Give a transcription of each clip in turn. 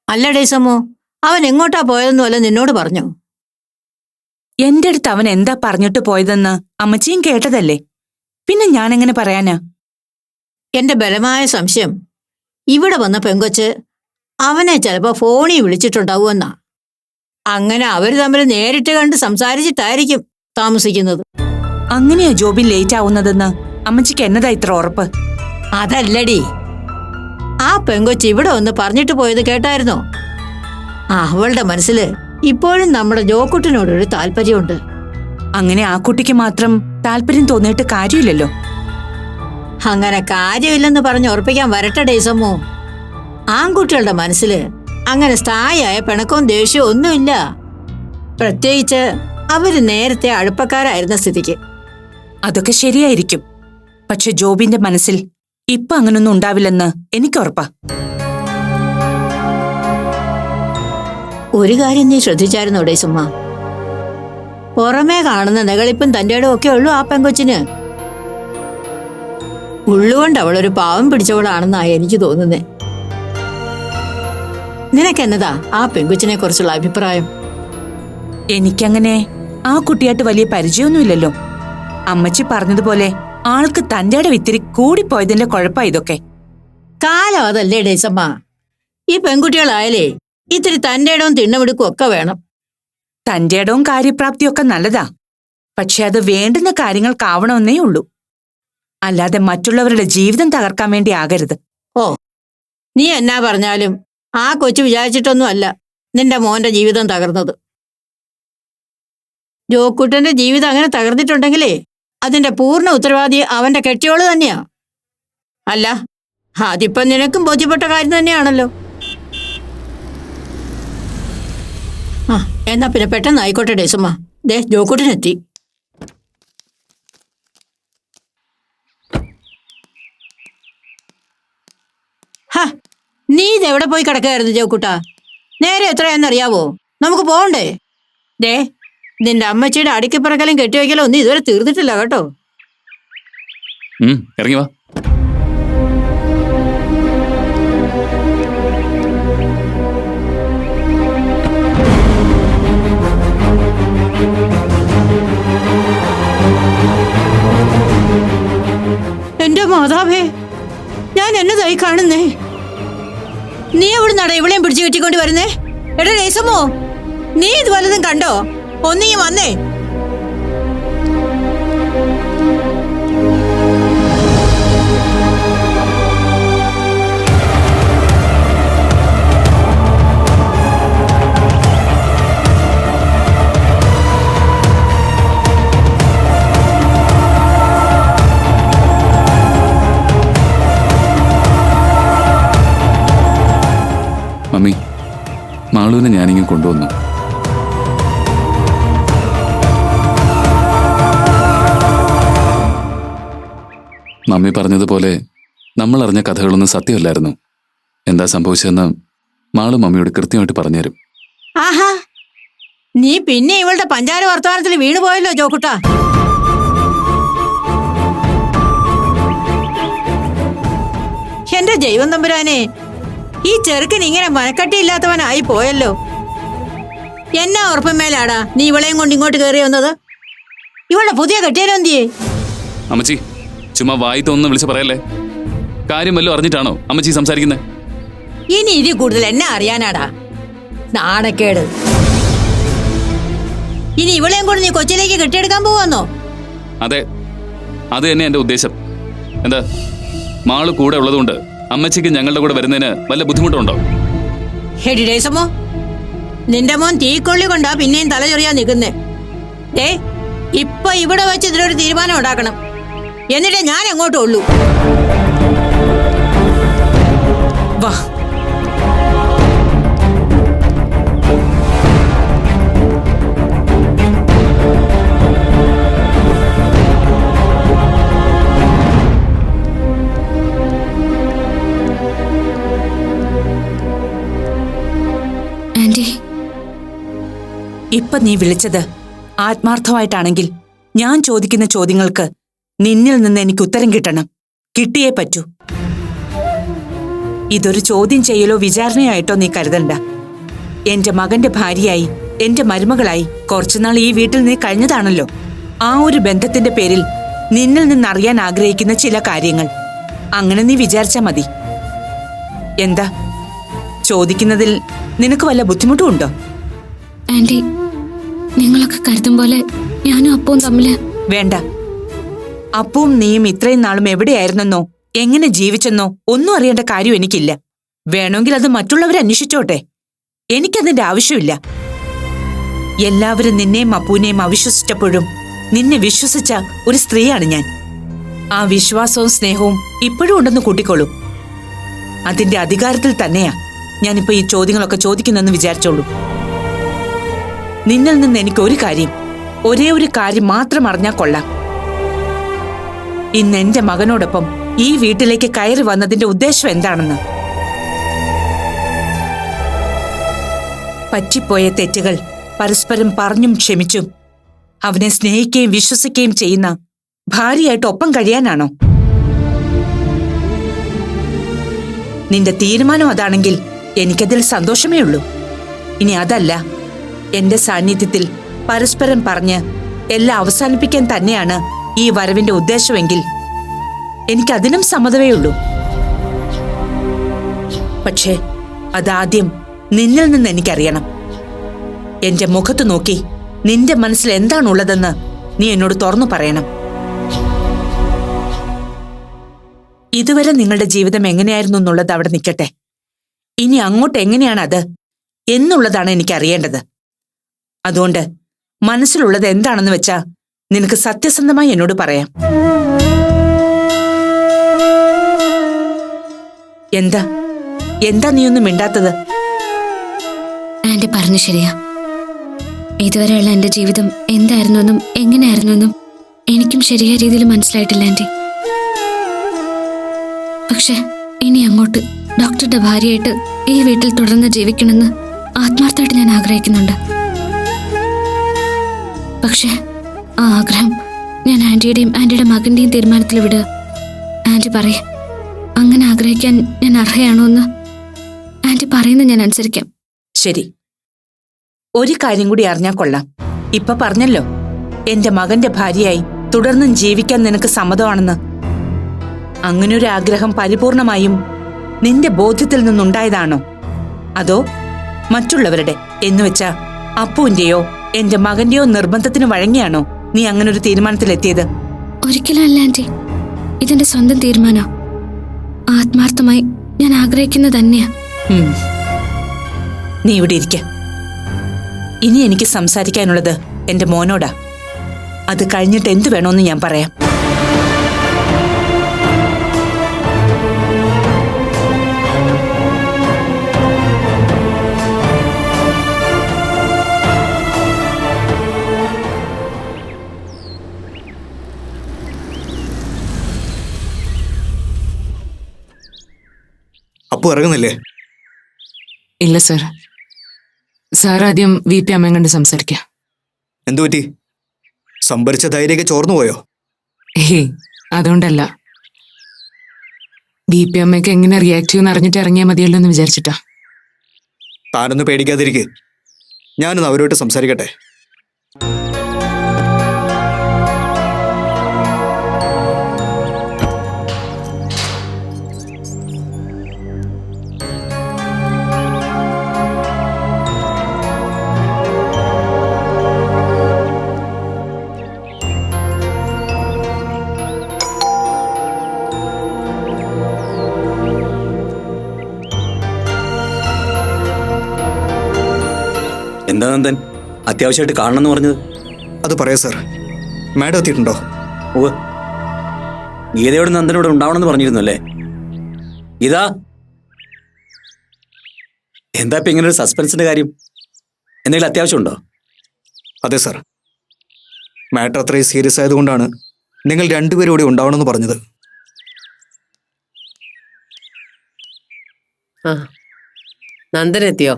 അല്ല ഡേസമ്മോ, അവൻ എങ്ങോട്ടാ പോയതെന്ന് വല്ല നിന്നോട് പറഞ്ഞോ? എന്റെ അടുത്ത് അവൻ എന്താ പറഞ്ഞിട്ട് പോയതെന്ന് അമ്മച്ചിയും കേട്ടതല്ലേ, പിന്നെ ഞാൻ എങ്ങനെ പറയാനാ? എന്റെ ബലമായ സംശയം ഇവിടെ വന്ന പെങ്കൊച്ച് അവനെ ചിലപ്പോ ഫോണിൽ വിളിച്ചിട്ടുണ്ടാവുമെന്നാ. അങ്ങനെ അവര് തമ്മിൽ നേരിട്ട് കണ്ട് സംസാരിച്ചിട്ടായിരിക്കും താമസിക്കുന്നത്. അങ്ങനെയാ ജോബിൻ ലേറ്റ് ആവുന്നതെന്ന് അമ്മച്ചിക്ക് എന്നതാ ഇത്ര ഉറപ്പ്? അതല്ലടി, ആ പെങ്കൊച്ച് ഇവിടെ ഒന്ന് പറഞ്ഞിട്ട് പോയത് കേട്ടായിരുന്നോ? അവളുടെ മനസ്സിൽ ഇപ്പോഴും നമ്മുടെ ജോക്കുട്ടിനോടൊരു താല്പര്യമുണ്ട്. അങ്ങനെ ആ കുട്ടിക്ക് മാത്രം താല്പര്യം തോന്നിയിട്ട് കാര്യമില്ലല്ലോ. അങ്ങനെ കാര്യമില്ലെന്ന് പറഞ്ഞ് ഉറപ്പിക്കാൻ വരട്ടെ ഡേസമ്മോ. ആൺകുട്ടികളുടെ മനസ്സില് അങ്ങനെ സ്ഥായിയായ പിണക്കവും ദേഷ്യവും ഒന്നുമില്ല. പ്രത്യേകിച്ച് അവര് നേരത്തെ അടുപ്പക്കാരായിരുന്ന സ്ഥിതിക്ക്. അതൊക്കെ ശരിയായിരിക്കും, പക്ഷെ ജോബിന്റെ മനസ്സിൽ ഇപ്പൊ അങ്ങനൊന്നും ഉണ്ടാവില്ലെന്ന് എനിക്കുറപ്പാ. ഒരു കാര്യം നീ ശ്രദ്ധിച്ചായിരുന്നോ ഡേസമ്മ? പുറമേ കാണുന്ന നെകളിപ്പും തന്റെയും ഒക്കെ ഉള്ളൂ ആ പെങ്കൊച്ചിന്. ഉള്ളുകൊണ്ട് അവളൊരു പാവം പിടിച്ചവളാണെന്നാ എനിക്ക് തോന്നുന്നേ. നിനക്കെന്നതാ ആ പെങ്കൊച്ചിനെ കുറിച്ചുള്ള അഭിപ്രായം? എനിക്കങ്ങനെ ആ കുട്ടിയായിട്ട് വലിയ പരിചയമൊന്നുമില്ലല്ലോ. അമ്മച്ചി പറഞ്ഞതുപോലെ ആൾക്ക് തന്റെയുടെ വിത്തിരി കൂടിപ്പോയതിന്റെ കുഴപ്പാ ഇതൊക്കെ. കാലം അതല്ലേ ഡേസമ്മ. ഈ പെൺകുട്ടികളായാലേ ഇത്തിരി തന്റെ ഇടവും തിണ്ണമെടുക്കും ഒക്കെ വേണം. തന്റെ ഇടവും കാര്യപ്രാപ്തിയൊക്കെ നല്ലതാ, പക്ഷെ അത് വേണ്ടുന്ന കാര്യങ്ങൾക്കാവണമെന്നേ ഉള്ളൂ. അല്ലാതെ മറ്റുള്ളവരുടെ ജീവിതം തകർക്കാൻ വേണ്ടി ആകരുത്. ഓ, നീ എന്നാ പറഞ്ഞാലും ആ കൊച്ചു വിചാരിച്ചിട്ടൊന്നും അല്ല നിന്റെ മോന്റെ ജീവിതം തകർന്നത്. ജോക്കുട്ടന്റെ ജീവിതം അങ്ങനെ തകർന്നിട്ടുണ്ടെങ്കിലേ അതിന്റെ പൂർണ്ണ ഉത്തരവാദി അവന്റെ കെട്ടിയോള് തന്നെയാ. അല്ല, അതിപ്പം നിനക്കും ബോധ്യപ്പെട്ട കാര്യം തന്നെയാണല്ലോ. ആ, എന്നാ പിന്നെ പെട്ടെന്ന് ആയിക്കോട്ടെ ഡേസമ്മ. ദേ ജോക്കുട്ടനെത്തി. ഹാ, നീ ഇതെവിടെ പോയി കിടക്കുകയായിരുന്നു ജോക്കുട്ടാ? നേരെ എത്രയാണെന്നറിയാവോ? നമുക്ക് പോകണ്ടേ? ദേ, നിന്റെ അമ്മച്ചിയുടെ അടിക്കപ്പിറക്കലും കെട്ടിവയ്ക്കലും ഒന്നും ഇതുവരെ തീർന്നിട്ടില്ല കേട്ടോ. ഇറങ്ങി വാ. എന്റെ മാതാവേ, ഞാൻ എന്നതായി കാണുന്നേ? നീ എവിടെ നടാ ഇവിടെയും പിടിച്ചു കെട്ടിക്കൊണ്ട് വരുന്നേ? എടാ രേസമോ, നീ ഇത് വല്ലതും കണ്ടോ? ഒന്നീ വന്നേ. മമ്മി, മാളുവിനെ ഞാനിങ്ങനെ കൊണ്ടുവന്നു. മമ്മി പറഞ്ഞതുപോലെ നമ്മൾ അറിഞ്ഞ കഥകളൊന്നും സത്യമല്ലായിരുന്നു. എന്താ സംഭവിച്ചതെന്ന് മാളു മമ്മിയോട് കൃത്യമായിട്ട് പറഞ്ഞുതരും. ആഹാ, നീ പിന്നെ ഇവളുടെ പഞ്ചാര വർത്തമാനത്തിൽ വീണുപോയല്ലോ ജോക്കുട്ടാ. എന്റെ ജൈവം തമ്പുരാനെ, ഈ ചെറുക്കൻ ഇങ്ങനെ മനക്കട്ടിയില്ലാത്തവനായി പോയല്ലോ. എന്നാ ഉറപ്പമേലാടാ നീ ഇവളെയും കൊണ്ട് ഇങ്ങോട്ട് കയറി വന്നത്? ഇവളുടെ പുതിയ കെട്ടിയാലോ എന്തിയേ? അമ്മച്ചി, ചുമ്മാ വായി തോന്നുന്നു വിളിച്ച് പറയല്ലേ. കാര്യം വല്ലതും അറിഞ്ഞിട്ടാണോ അമ്മച്ചി സംസാരിക്കുന്നത്? ഇനി ഇതിൽ കൂടുതൽ എന്നെ അറിയാനാടാ? നാണക്കേട്. ഇനി ഇവളെയും കൊണ്ട് നീ കൊച്ചിയിലേക്ക് കെട്ടിയെടുക്കാൻ പോവാന്നോ? അതെ, അത് തന്നെ എന്റെ ഉദ്ദേശം. എന്താ, മാള് കൂടെ ഉള്ളതുകൊണ്ട് അമ്മച്ചിക്ക് ഞങ്ങളുടെ കൂടെ വരുന്നതിന് വല്ല ബുദ്ധിമുട്ടുണ്ടോ? ഹെഡി ഡേസമോ, നിന്റെ മോൻ തീക്കൊള്ളി കൊണ്ടാ പിന്നെയും തലചൊറിയാൻ നിൽക്കുന്നേ. ഇപ്പൊ ഇവിടെ വെച്ച് ഇതിനൊരു തീരുമാനം ഉണ്ടാക്കണം, എന്നിട്ടേ ഞാൻ എങ്ങോട്ടും ഉള്ളൂ. വാ. ഇപ്പൊ നീ വിളിച്ചത് ആത്മാർത്ഥമായിട്ടാണെങ്കിൽ ഞാൻ ചോദിക്കുന്ന ചോദ്യങ്ങൾക്ക് നിന്നിൽ നിന്ന് എനിക്ക് ഉത്തരം കിട്ടണം. കിട്ടിയേ പറ്റൂ. ഇതൊരു ചോദ്യം ചെയ്യലോ വിചാരണയായിട്ടോ നീ കരുതണ്ട. എന്റെ മകന്റെ ഭാര്യയായി, എന്റെ മരുമകളായി കുറച്ചുനാൾ ഈ വീട്ടിൽ നീ കഴിഞ്ഞതാണല്ലോ. ആ ഒരു ബന്ധത്തിന്റെ പേരിൽ നിന്നിൽ നിന്നറിയാൻ ആഗ്രഹിക്കുന്ന ചില കാര്യങ്ങൾ അങ്ങനെ നീ വിചാരിച്ചാ മതി. എന്താ ചോദിക്കുന്നതിൽ നിനക്ക് വല്ല ബുദ്ധിമുട്ടും ഉണ്ടോ? ആന്റി, നിങ്ങളൊക്കെ കരുതും പോലെ ഞാനും അപ്പവും തമ്മില് വേണ്ട. അപ്പവും നീയും ഇത്രയും നാളും എവിടെയായിരുന്നെന്നോ എങ്ങനെ ജീവിച്ചെന്നോ ഒന്നും അറിയേണ്ട കാര്യം എനിക്കില്ല. വേണമെങ്കിൽ അത് മറ്റുള്ളവർ അന്വേഷിച്ചോട്ടെ, എനിക്കതിന്റെ ആവശ്യമില്ല. എല്ലാവരും നിന്നെയും അപ്പൂനെയും അവിശ്വസിച്ചപ്പോഴും നിന്നെ വിശ്വസിച്ച ഒരു സ്ത്രീയാണ് ഞാൻ. ആ വിശ്വാസവും സ്നേഹവും ഇപ്പോഴും ഉണ്ടെന്ന് കൂട്ടിക്കോളൂ. അതിന്റെ അധികാരത്തിൽ തന്നെയാ ഞാനിപ്പോ ഈ ചോദ്യങ്ങളൊക്കെ ചോദിക്കുന്നെന്ന് വിചാരിച്ചോളൂ. നിന്നിൽ നിന്ന് എനിക്ക് ഒരേ ഒരു കാര്യം മാത്രം അറിഞ്ഞാൽ കൊള്ളാം. ഇന്ന് എന്റെ മകനോടൊപ്പം ഈ വീട്ടിലേക്ക് കയറി വന്നതിന്റെ ഉദ്ദേശം എന്താണെന്ന്. പറ്റിപ്പോയ തെറ്റുകൾ പരസ്പരം പറഞ്ഞും ക്ഷമിച്ചും അവനെ സ്നേഹിക്കുകയും വിശ്വസിക്കുകയും ചെയ്യുന്ന ഭാര്യയായിട്ട് ഒപ്പം കഴിയാനാണോ? നിന്റെ തീരുമാനം അതാണെങ്കിൽ എനിക്കതിൽ സന്തോഷമേ ഉള്ളൂ. ഇനി അതല്ല, എന്റെ സാന്നിധ്യത്തിൽ പരസ്പരം പറഞ്ഞ് എല്ലാം അവസാനിപ്പിക്കാൻ തന്നെയാണ് ഈ വരവിന്റെ ഉദ്ദേശമെങ്കിൽ എനിക്കതിനും സമ്മതമേ ഉള്ളൂ. പക്ഷേ അതാദ്യം നിന്നിൽ നിന്ന് എനിക്കറിയണം. എന്റെ മുഖത്ത് നോക്കി നിന്റെ മനസ്സിൽ എന്താണുള്ളതെന്ന് നീ എന്നോട് തുറന്നു പറയണം. ഇതുവരെ നിങ്ങളുടെ ജീവിതം എങ്ങനെയായിരുന്നു എന്നുള്ളത് അവിടെ നിൽക്കട്ടെ. ഇനി അങ്ങോട്ട് എങ്ങനെയാണത് എന്നുള്ളതാണ് എനിക്കറിയേണ്ടത്. അതുകൊണ്ട് മനസ്സിലുള്ളത് എന്താണെന്ന് വെച്ചാ നിനക്ക് സത്യസന്ധമായി എന്നോട് പറയാം. എന്താ നീയൊന്നും മിണ്ടാത്തത്? ആന്റി പറഞ്ഞു ശരിയാ. ഇതുവരെയുള്ള എന്റെ ജീവിതം എന്തായിരുന്നെന്നും എങ്ങനെയായിരുന്നെന്നും എനിക്കും ശരിയായ രീതിയിൽ മനസ്സിലായിട്ടില്ല ആന്റി. പക്ഷെ ഇനി അങ്ങോട്ട് ഡോക്ടറുടെ ഭാര്യയായിട്ട് ഈ വീട്ടിൽ തുടർന്ന് ജീവിക്കണമെന്ന് ആത്മാർത്ഥമായിട്ട് ഞാൻ ആഗ്രഹിക്കുന്നുണ്ട്. പക്ഷെ ആ ആഗ്രഹം ഞാൻ ആന്റിയുടെയും ആന്റിയുടെ മകന്റെയും തീരുമാനത്തിൽ വിടുക. ആന്റി പറയേ, അങ്ങനെ ആഗ്രഹിക്കാൻ ഞാൻ അർഹയാണോ എന്ന് ആന്റി പറയുന്നത് ഞാൻ അനുസരിക്കാം. ശരി, ഒരു കാര്യം കൂടി അറിഞ്ഞാൽ കൊള്ളാം. ഇപ്പൊ പറഞ്ഞല്ലോ എന്റെ മകന്റെ ഭാര്യയായി തുടർന്നും ജീവിക്കാൻ നിനക്ക് സമ്മതമാണെന്ന്. അങ്ങനൊരു ആഗ്രഹം പരിപൂർണമായും നിന്റെ ബോധ്യത്തിൽ നിന്നുണ്ടായതാണോ, അതോ മറ്റുള്ളവരുടെ എന്നുവെച്ചാ അപ്പുവിന്റെയോ എന്റെ മകന്റെയോ നിർബന്ധത്തിന് വഴങ്ങിയാണോ നീ അങ്ങനൊരു തീരുമാനത്തിലെത്തിയത്? ഒരിക്കലും അല്ല ആന്റി, ഇതെന്റെ സ്വന്തം തീരുമാനം. ആത്മാർത്ഥമായി ഞാൻ ആഗ്രഹിക്കുന്നത് തന്നെയാ. നീ ഇവിടെ ഇരിക്ക. ഇനി എനിക്ക് സംസാരിക്കാനുള്ളത് എന്റെ മോനോടാ. അത് കഴിഞ്ഞിട്ട് എന്തു വേണോന്ന് ഞാൻ പറയാം. അപ്പു ഇറങ്ങുന്നില്ലേ? ഇല്ല സർ. സാർ ആദ്യം VP അമ്മയും കണ്ട് സംസാരിക്കാം. എന്തു പറ്റി? സംഭരിച്ച ധൈര്യമൊക്കെ ചോർന്നു പോയോ? അതുകൊണ്ടല്ല, VP അമ്മയ്ക്ക് എങ്ങനെ റിയാക്ട് ചെയ്യുമെന്ന് അറിഞ്ഞിട്ട് ഇറങ്ങിയാൽ മതിയല്ലോ എന്ന് വിചാരിച്ചിട്ടാ. താനൊന്ന് പേടിക്കാതിരിക്കെ, ഞാനൊന്ന് അവരോട്ട് സംസാരിക്കട്ടെ. എന്താ നന്ദൻ, അത്യാവശ്യമായിട്ട് കാണണമെന്ന് പറഞ്ഞത്? അത് പറയാം സാർ. മാഡം എത്തിയിട്ടുണ്ടോ? ഓ, ഗീതയോട് നന്ദനോട് ഉണ്ടാവണമെന്ന് പറഞ്ഞിരുന്നു അല്ലേ? ഗീത, എന്താ ഇപ്പം ഇങ്ങനെ ഒരു സസ്പെൻസിന്റെ കാര്യം? എന്തെങ്കിലും അത്യാവശ്യമുണ്ടോ? അതെ സാർ, മാറ്റർ അത്രയും സീരിയസ് ആയതുകൊണ്ടാണ് നിങ്ങൾ രണ്ടുപേരും ഇവിടെ ഉണ്ടാവണമെന്ന് പറഞ്ഞത്. നന്ദനെത്തിയോ?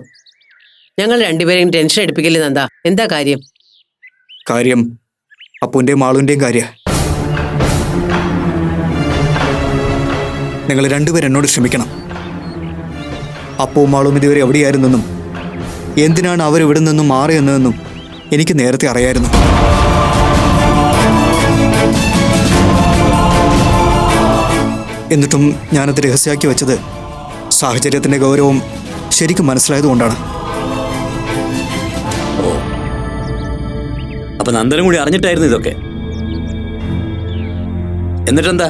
ഞങ്ങൾ രണ്ടുപേരെയും ടെൻഷൻ എടുപ്പിക്കില്ല നന്ദ. എന്താ കാര്യം? കാര്യം അപ്പുവിൻ്റെയും മാളുവിൻ്റെയും കാര്യം. നിങ്ങൾ രണ്ടുപേരും എന്നോട് ക്ഷമിക്കണം. അപ്പവും മാളും ഇതുവരെ എവിടെയായിരുന്നെന്നും എന്തിനാണ് അവരിവിടെ നിന്നും മാറിയെന്നതെന്നും എനിക്ക് നേരത്തെ അറിയായിരുന്നു. എന്നിട്ടും ഞാനത് രഹസ്യമാക്കി വെച്ചത് സാഹചര്യത്തിൻ്റെ ഗൗരവം ശരിക്കും മനസ്സിലായതുകൊണ്ടാണ്. അപ്പൊ നന്ദനും കൂടി അറിഞ്ഞിട്ടായിരുന്നു ഇതൊക്കെ. എന്നിട്ടെന്താ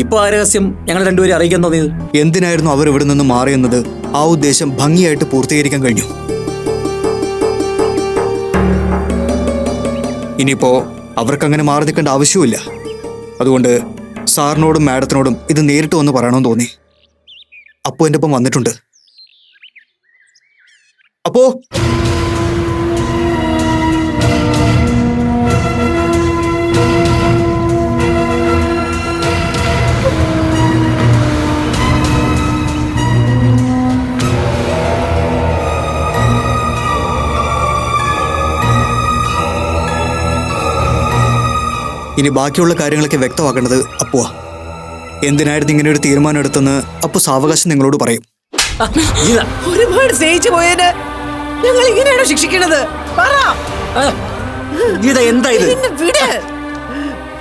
ഇപ്പൊ ആ രഹസ്യം ഞങ്ങൾ രണ്ടുപേരും അറിയിക്കാൻ തോന്നിയത്? എന്തിനായിരുന്നു അവർ ഇവിടെ നിന്ന് മാറിയെന്നത് ആ ഉദ്ദേശം ഭംഗിയായിട്ട് പൂർത്തീകരിക്കാൻ കഴിഞ്ഞു. ഇനിയിപ്പോ അവർക്കങ്ങനെ മാറി നിൽക്കേണ്ട ആവശ്യമില്ല. അതുകൊണ്ട് സാറിനോടും മാഡത്തിനോടും ഇത് നേരിട്ട് വന്ന് പറയണമെന്ന് തോന്നി. അപ്പോ എൻ്റെ ഒപ്പം വന്നിട്ടുണ്ട്. അപ്പോ ഇനി ബാക്കിയുള്ള കാര്യങ്ങളൊക്കെ വ്യക്തമാക്കേണ്ടത് അപ്പുവാ. എന്തിനായിരുന്നു ഇങ്ങനെ ഒരു തീരുമാനം എടുത്തെന്ന് അപ്പു സാവകാശം നിങ്ങളോട് പറയും. ഒരുപാട് സ്നേഹിച്ചു പോയതിന് ഞങ്ങൾ ഇങ്ങനെയാണോ ശിക്ഷിക്കണത്? പറ. ഗീത, എന്താ ഇത്? എന്നെ വിട്.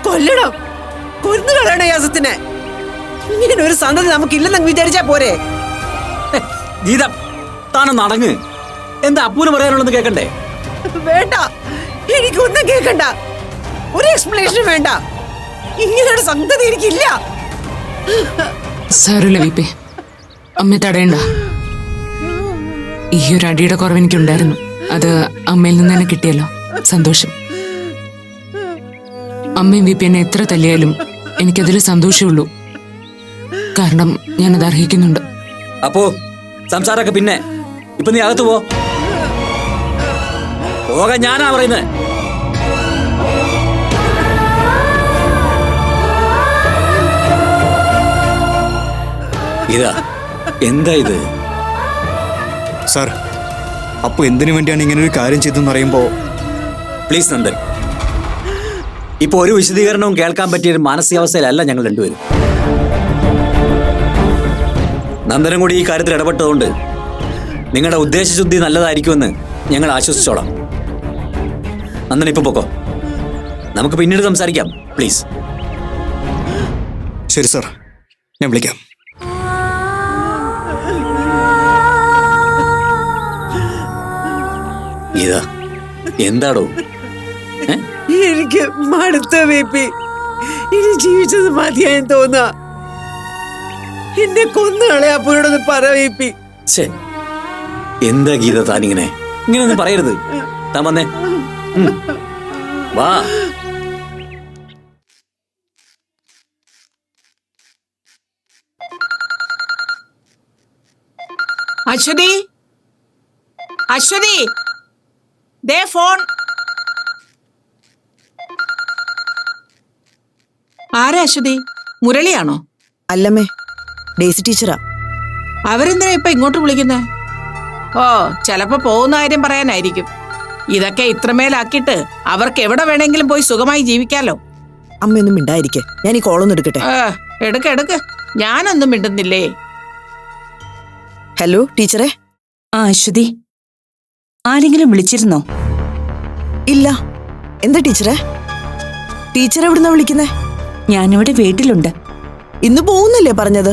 കൊല്ലണം, കൊന്നു കളയണം യാസത്തിനെ. ഇങ്ങനെ ഒരു സന്തതി നമുക്കില്ലെന്ന് വിചാരിച്ചാ പോരെ? ഗീത, താനൊന്ന് അടങ്ങ്. എന്താ അപ്പൂന് പറയാനുള്ളത് കേൾക്കണ്ടേ? വേണ്ട, എനിക്കൊന്നും കേൾക്കണ്ട. ഒരു എക്സ്പ്ലനേഷൻ വേണ്ട. ഇങ്ങനൊരു സന്തതി എനിക്കില്ല. സാരമില്ല വി പി, അമ്മയെ തടയണ്ട. ഈ ഒരു അടിയുടെ കുറവ് എനിക്കുണ്ടായിരുന്നു. അത് അമ്മയിൽ നിന്ന് തന്നെ കിട്ടിയല്ലോ, സന്തോഷം. അമ്മയും വി പി എന്നെ എത്ര തല്ലിയാലും എനിക്കതിൽ സന്തോഷമുള്ളൂ. കാരണം ഞാനത് അർഹിക്കുന്നുണ്ട്. അപ്പോ സംസാരമൊക്കെ പിന്നെ. ഇപ്പൊ നീ അകത്ത് പോകാൻ ഞാനാ പറയുന്നത്. ഇതാ എന്താ ഇത്? സാർ, അപ്പു എന്തിനു വേണ്ടിയാണ് ഇങ്ങനെ ഒരു കാര്യം ചെയ്തെന്ന് അറിയുമ്പോൾ പ്ലീസ് നന്ദൻ, ഇപ്പൊ ഒരു വിശദീകരണവും കേൾക്കാൻ പറ്റിയ ഒരു മാനസികാവസ്ഥയിലല്ല ഞങ്ങൾ രണ്ടുപേരും. നന്ദനും കൂടി ഈ കാര്യത്തിൽ ഇടപെട്ടതുകൊണ്ട് നിങ്ങളുടെ ഉദ്ദേശശുദ്ധി നല്ലതായിരിക്കുമെന്ന് ഞങ്ങൾ ആശ്വസിച്ചോളാം. നന്ദൻ ഇപ്പൊ പൊക്കോ, നമുക്ക് പിന്നീട് സംസാരിക്കാം പ്ലീസ്. ശരി സാർ, ഞാൻ വിളിക്കാം. ഇതാ എന്താടോ? എനിക്ക് മടുത്ത വേപ്പി. ഇനി ജീവിച്ചത് മതിയായെന്ന് തോന്നാ. എന്നെ കൊന്നുകളെ അപ്പോഴോടൊന്ന് പറ വേപ്പി. എന്താ ഗീത താനിങ്ങനെ ഇങ്ങനെയൊന്നും പറയരുത്. താൻ വന്നേ, വാ. അശ്വതി, അശ്വതി, ദേ ഫോൺ. ആരാ അശ്വതി? മുരളിയാണോ? അല്ലമ്മേ, ഡേസി ടീച്ചറാ. അവരെന്തിനാ ഇപ്പൊ ഇങ്ങോട്ട് വിളിക്കുന്നേ? ഓ, ചിലപ്പോ പോകുന്ന കാര്യം പറയാനായിരിക്കും. ഇതൊക്കെ ഇത്രമേലാക്കിയിട്ട് അവർക്ക് എവിടെ വേണമെങ്കിലും പോയി സുഖമായി ജീവിക്കാലോ. അമ്മയൊന്നും മിണ്ടായിരിക്കെ, ഞാൻ ഈ കോളൊന്നും എടുക്കട്ടെ. എടുക്ക്, ഞാനൊന്നും മിണ്ടുന്നില്ലേ. ഹലോ ടീച്ചറെ. ആ അശ്വതി, ആരെങ്കിലും വിളിച്ചിരുന്നോ? ഇല്ല. എന്താ ടീച്ചറെ? ടീച്ചർ എവിടുന്നാ വിളിക്കുന്നേ? ഞാനിവിടെ വീട്ടിലുണ്ട്. ഇന്ന് പോകുന്നല്ലേ പറഞ്ഞത്?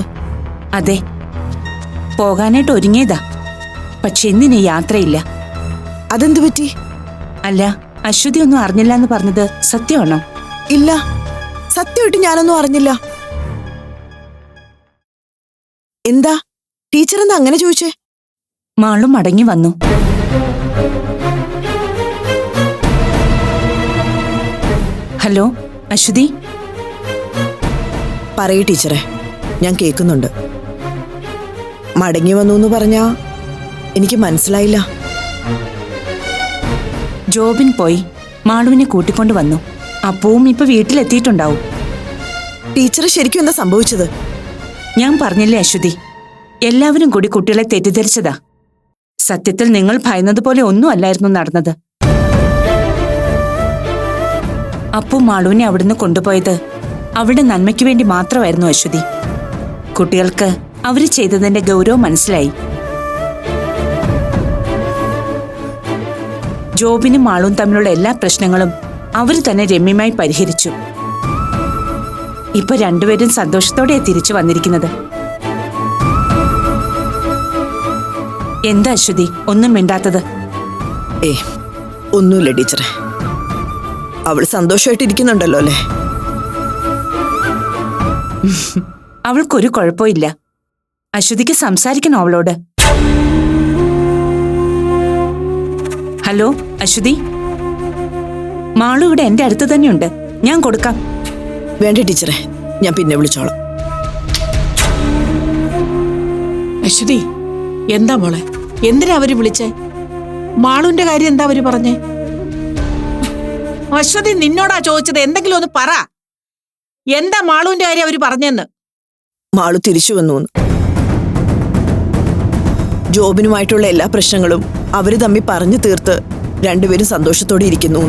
അതെ, പോകാനായിട്ട് ഒരുങ്ങിയതാ. പക്ഷെ ഇന്നിനി യാത്രയില്ല. അതെന്തു പറ്റി? അല്ല, അശ്വതി ഒന്നും അറിഞ്ഞില്ല എന്ന് പറഞ്ഞത് സത്യമാണോ? ഇല്ല, സത്യമായിട്ട് ഞാനൊന്നും അറിഞ്ഞില്ല. എന്താ ടീച്ചർ എന്താ അങ്ങനെ ചോദിച്ചേ? മാളും മടങ്ങി വന്നു. ഹലോ അശ്വതി. പറയൂ ടീച്ചറെ, ഞാൻ കേൾക്കുന്നുണ്ട്. മടങ്ങി വന്നു എന്ന് പറഞ്ഞാ എനിക്ക് മനസ്സിലായില്ല. ജോബിൻ പോയി മാളുവിനെ കൂട്ടിക്കൊണ്ട് വന്നു. അപ്പവും ഇപ്പൊ വീട്ടിലെത്തിയിട്ടുണ്ടാവും. ടീച്ചർ ശരിക്കും എന്താ സംഭവിച്ചത്? ഞാൻ പറഞ്ഞില്ലേ അശ്വതി, എല്ലാവരും കൂടി കുട്ടികളെ തെറ്റിദ്ധരിച്ചതാ. സത്യത്തിൽ നിങ്ങൾ ഭയന്നതുപോലെ ഒന്നും അല്ലായിരുന്നു നടന്നത്. അപ്പു മാളുവിനെ അവിടുന്ന് കൊണ്ടുപോയത് അവരുടെ നന്മയ്ക്ക് വേണ്ടി മാത്രമായിരുന്നു അശ്വതി. കുട്ടികൾക്ക് അവര് ചെയ്തതിന്റെ ഗൗരവം മനസ്സിലായി. ജോബിനും മാളും തമ്മിലുള്ള എല്ലാ പ്രശ്നങ്ങളും അവര് തന്നെ രമ്യമായി പരിഹരിച്ചു. ഇപ്പൊ രണ്ടുപേരും സന്തോഷത്തോടെ തിരിച്ചു വന്നിരിക്കുന്നത്. എന്താ അശ്വതി ഒന്നും മിണ്ടാത്തത്? ഒന്നുമില്ല ടീച്ചറെ. അവൾ സന്തോഷമായിട്ടിരിക്കുന്നുണ്ടല്ലോ അല്ലേ? അവൾക്കൊരു കുഴപ്പമില്ല. അശ്വതിക്ക് സംസാരിക്കണോ അവളോട്? ഹലോ അശ്വതി, മാളു ഇവിടെ എന്റെ അടുത്ത് തന്നെയുണ്ട്, ഞാൻ കൊടുക്കാം. വേണ്ട ടീച്ചറെ, ഞാൻ പിന്നെ വിളിച്ചോളാം. അശ്വതി, എന്താ മോളെ, എന്തിനാ അവര് വിളിച്ചേ? മാളുവിന്റെ കാര്യം എന്താ അവര് പറഞ്ഞേ? അശ്വതി, നിന്നോടാ ചോദിച്ചത്, എന്തെങ്കിലും ഒന്ന് പറ. എന്താ മാളുവിന്റെ കാര്യം അവര് പറഞ്ഞെന്ന്? മാളു തിരിച്ചു വന്നു. ജോബിനുമായിട്ടുള്ള എല്ലാ പ്രശ്നങ്ങളും അവര് തമ്മിൽ പറഞ്ഞു തീർത്ത് രണ്ടുപേരും സന്തോഷത്തോടെ ഇരിക്കുന്നു.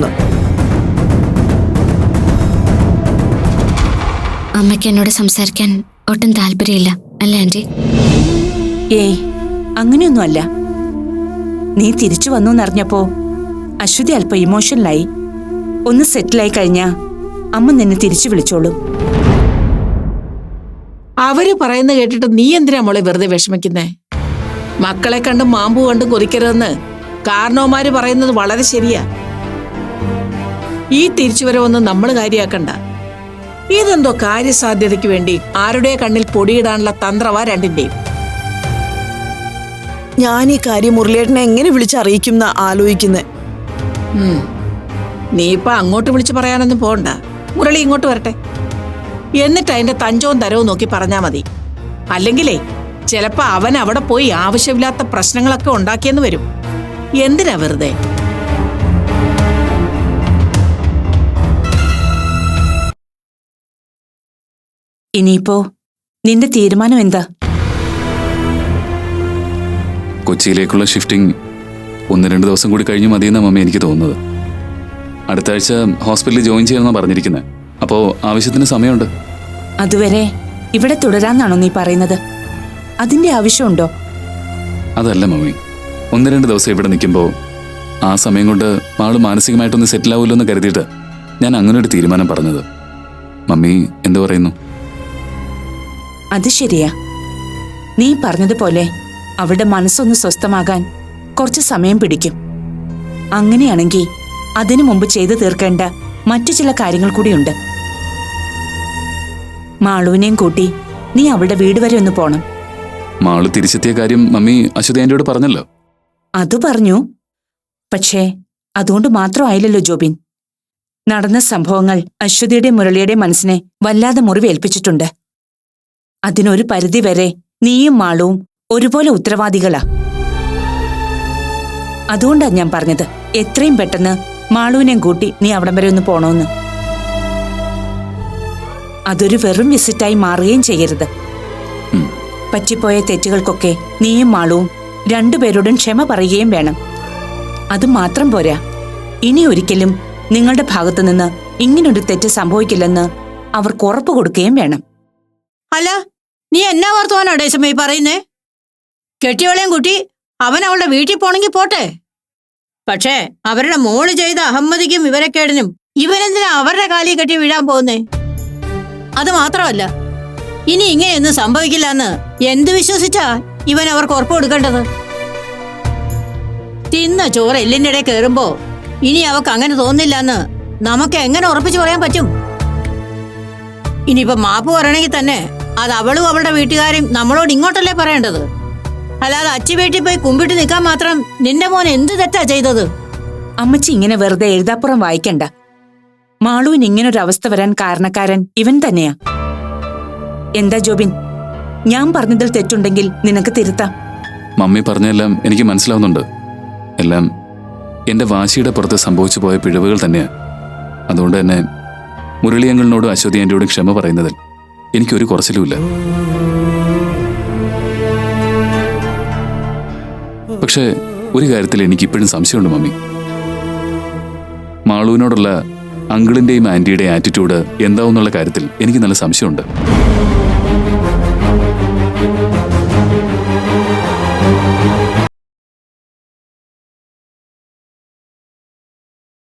അമ്മയ്ക്ക് എന്നോട് സംസാരിക്കാൻ ഒട്ടും താല്പര്യമില്ല അല്ലേ ആന്റി? ഏയ്, അങ്ങനെയൊന്നുമല്ല. നീ തിരിച്ചു വന്നു എന്നറിഞ്ഞപ്പോ അശ്വതി അല്പം ഇമോഷണലായി. ഒന്ന് സെറ്റിലായി കഴിഞ്ഞാ അമ്മ നിന്നെ തിരിച്ചു വിളിച്ചോളൂ. അവര് പറയുന്ന കേട്ടിട്ട് നീ എന്തിനാ മോളെ വെറുതെ വിഷമിക്കുന്നേ? മക്കളെ കണ്ടും മാമ്പു കണ്ടും കൊതിക്കരുതെന്ന് കാരണവന്മാര് പറയുന്നത് വളരെ ശരിയാ. ഈ തിരിച്ചുവരവൊന്നും നമ്മൾ കാര്യാക്കണ്ട. ഇതെന്തോ കാര്യസാധ്യതയ്ക്ക് വേണ്ടി ആരുടെ കണ്ണിൽ പൊടിയിടാനുള്ള തന്ത്രവാ രണ്ടിന്റെയും. ഞാൻ ഈ കാര്യം മുരളിയേട്ടനെ എങ്ങനെ വിളിച്ചറിയിക്കും ആലോചിക്കുന്നത്. നീ ഇപ്പൊ അങ്ങോട്ട് വിളിച്ചു പറയാനൊന്നും പോകണ്ട. മുരളി ഇങ്ങോട്ട് വരട്ടെ, എന്നിട്ട് അതിന്റെ തഞ്ചവും തരവും നോക്കി പറഞ്ഞാ മതി. അല്ലെങ്കിലേ ചിലപ്പോ അവൻ അവിടെ പോയി ആവശ്യമില്ലാത്ത പ്രശ്നങ്ങളൊക്കെ ഉണ്ടാക്കിയെന്ന് വരും. എന്തിനാ വെറുതെ? ഇനിയിപ്പോ നിന്റെ തീരുമാനം എന്താ? കൊച്ചിയിലേക്കുള്ള ഷിഫ്റ്റിംഗ് 1-2 ദിവസം കൂടി കഴിഞ്ഞ് മതിയെന്ന മമ്മി എനിക്ക് തോന്നുന്നത്. അടുത്ത ആഴ്ച ഹോസ്പിറ്റലിൽ ജോയിൻ ചെയ്യണമെന്നാണ് പറഞ്ഞിരിക്കുന്നത്. അപ്പോൾ ആവശ്യത്തിന് സമയമുണ്ട്. അതുവരെ ഇവിടെ തുടരാന്നാണോ നീ പറയുന്നത്? അതിന്റെ ആവശ്യമുണ്ടോ? അതല്ല മമ്മി, 1-2 ദിവസം ഇവിടെ നിൽക്കുമ്പോൾ ആ സമയം കൊണ്ട് ആള് മാനസികമായിട്ടൊന്ന് സെറ്റിൽ ആവുമല്ലോ എന്ന് കരുതിയിട്ട് ഞാൻ അങ്ങനെ ഒരു തീരുമാനം പറഞ്ഞത്. മമ്മി എന്തു പറയുന്നു? അത് ശരിയാ. നീ പറഞ്ഞതുപോലെ അവളുടെ മനസ്സൊന്ന് സ്വസ്ഥമാകാൻ കുറച്ച് സമയം പിടിക്കും. അങ്ങനെയാണെങ്കിൽ അതിനു മുമ്പ് ചെയ്തു തീർക്കേണ്ട മറ്റു ചില കാര്യങ്ങൾ കൂടിയുണ്ട്. മാളുവിനെയും കൂട്ടി നീ അവളുടെ വീട് വരെ ഒന്ന് പോണം. മാള് തിരിച്ചെത്തിയ കാര്യം മമ്മി അശ്വതി ആന്റിയോട് പറഞ്ഞല്ലോ. അത് പറഞ്ഞു. പക്ഷേ അതുകൊണ്ട് മാത്രമായില്ലല്ലോ ജോബിൻ. നടന്ന സംഭവങ്ങൾ അശ്വതിയുടെ മുരളിയുടെ മനസ്സിനെ വല്ലാതെ മുറിവേൽപ്പിച്ചിട്ടുണ്ട്. അതിനൊരു പരിധി വരെ നീയും മാളുവും ഒരുപോലെ ഉത്തരവാദികളാ. അതുകൊണ്ടാ ഞാൻ പറഞ്ഞത് എത്രയും പെട്ടെന്ന് മാളുവിനെയും കൂട്ടി നീ അവിടം വരെ ഒന്ന് പോണോന്ന്. അതൊരു വെറും വിസിറ്റായി മാറുകയും ചെയ്യരുത്. പറ്റിപ്പോയ തെറ്റുകൾക്കൊക്കെ നീയും മാളുവും രണ്ടുപേരോടും ക്ഷമ പറയുകയും വേണം. അത് മാത്രം പോരാ, ഇനി ഒരിക്കലും നിങ്ങളുടെ ഭാഗത്തുനിന്ന് ഇങ്ങനൊരു തെറ്റ് സംഭവിക്കില്ലെന്ന് അവർക്ക് ഉറപ്പ് കൊടുക്കുകയും വേണം. അല്ല, നീ എന്നാ വർത്തമാനാടേ സമയ പറയുന്നേ? കെട്ടിയോളെയും കുട്ടി അവൻ അവളുടെ വീട്ടിൽ പോണെങ്കിൽ പോട്ടെ. പക്ഷേ അവരുടെ മോള് ചെയ്ത അഹമ്മദിക്കും വിവരക്കേടിനും ഇവനെന്തിനാ അവരുടെ കാലിൽ കെട്ടി വീഴാൻ പോകുന്നേ? അത് മാത്രമല്ല, ഇനി ഇങ്ങനെയൊന്നും സംഭവിക്കില്ല എന്ന് എന്ത് വിശ്വസിച്ചാ ഇവൻ അവർക്ക് ഉറപ്പ് കൊടുക്കേണ്ടത്? തിന്ന ചോറ് എല്ലിൻ്റെ ഇടയിൽ കയറുമ്പോ ഇനി അവക്ക് അങ്ങനെ തോന്നില്ല എന്ന് നമുക്ക് എങ്ങനെ ഉറപ്പിച്ചു പറയാൻ പറ്റും? ഇനിയിപ്പോ മാപ്പ് പറയണമെങ്കിൽ തന്നെ അത് അവളും അവളുടെ വീട്ടുകാരും നമ്മളോട് ഇങ്ങോട്ടല്ലേ പറയേണ്ടത്. അല്ലാതെ അച്ചി വീട്ടിൽ പോയി കുമ്പിട്ട് നിൽക്കാൻ മാത്രം നിന്റെ മോൻ എന്ത് തെറ്റാ ചെയ്തത്? അമ്മച്ചി ഇങ്ങനെ വെറുതെ എഴുതാപ്പുറം വായിക്കണ്ട. മാളുവിന് ഇങ്ങനൊരു അവസ്ഥ വരാൻ കാരണക്കാരൻ ഇവൻ തന്നെയാ. എന്താ ജോബിൻ, ഞാൻ പറഞ്ഞതിൽ തെറ്റുണ്ടെങ്കിൽ നിനക്ക് തിരുത്താം. മമ്മി പറഞ്ഞെല്ലാം എനിക്ക് മനസ്സിലാവുന്നുണ്ട്. എല്ലാം എന്റെ വാശിയുടെ പുറത്ത് സംഭവിച്ചു പോയ പിഴവുകൾ തന്നെയാണ്. അതുകൊണ്ട് തന്നെ മുരളിയങ്ങളിനോടും അശ്വതി ആന്റിയോടും ക്ഷമ പറയുന്നതിൽ എനിക്കൊരു കുറച്ചിലുമില്ല. പക്ഷേ ഒരു കാര്യത്തിൽ എനിക്കിപ്പോഴും സംശയമുണ്ട് മമ്മി. മാളുവിനോടുള്ള അങ്കിളിന്റെയും ആന്റിയുടെയും ആറ്റിറ്റ്യൂഡ് എന്താവുന്നുള്ള കാര്യത്തിൽ എനിക്ക് നല്ല സംശയമുണ്ട്.